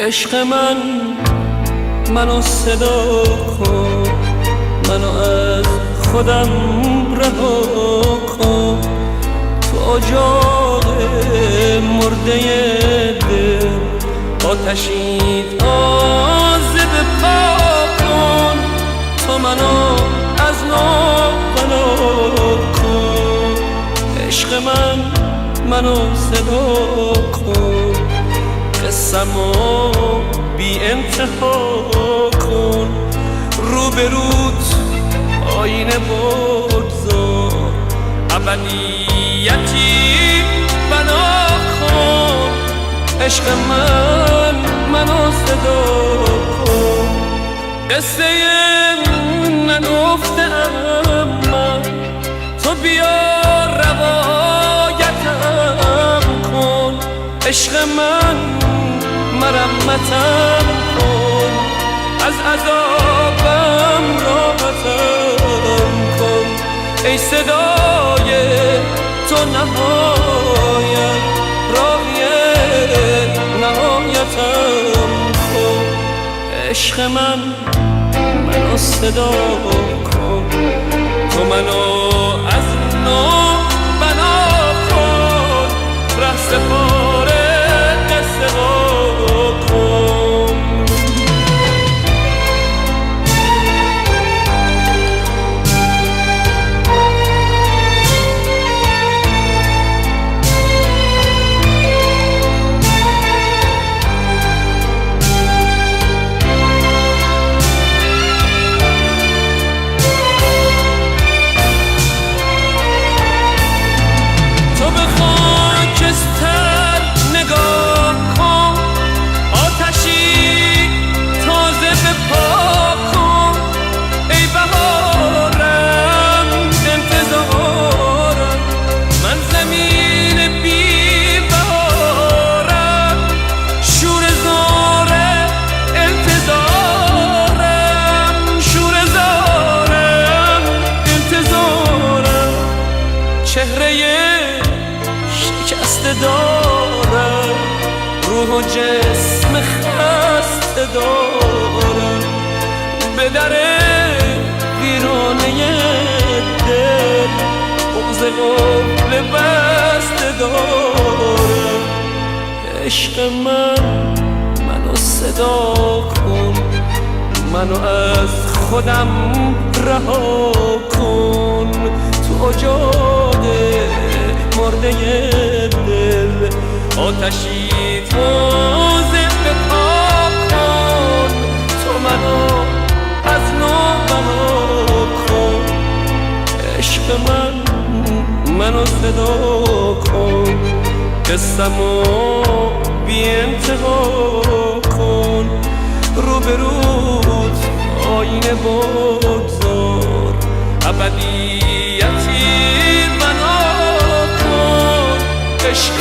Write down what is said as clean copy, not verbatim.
عشق منو صدا کن، منو از خودم رها کن. تو اجاق مرده دل آتشی تازه بپا کن. تو منو از نو بنا کن. عشق منو صدا کن، قصه‌مو بی انتها کن. روبروت آینه بگذار، ابدیتی بنا کن. عشق منو صدا کن. قصه نگفتم من، تو بیا روایتم کن. عشق مرمتم کن، از عذابم راحتم کن. ای صدای تو نهایت، راهی نهایتم کن. عشق منو صدا کن، تو منو از نو بنا کن. ره سپاره قصه کن. چهره شکسته دارم، روح و جسم خسته دارم. به در ویرانه دل بغض قفل بسته دارم. عشق منو صدا کن، منو از خودم رها کن. تو اجاق مرده دل آتشی تازه بپا کن. تو منو از نو بنا کن. عشق منو صدا کن، قصه‌مو بی انتها کن. روبروت آینه بگذار، ابدیتی بنا کن. عشق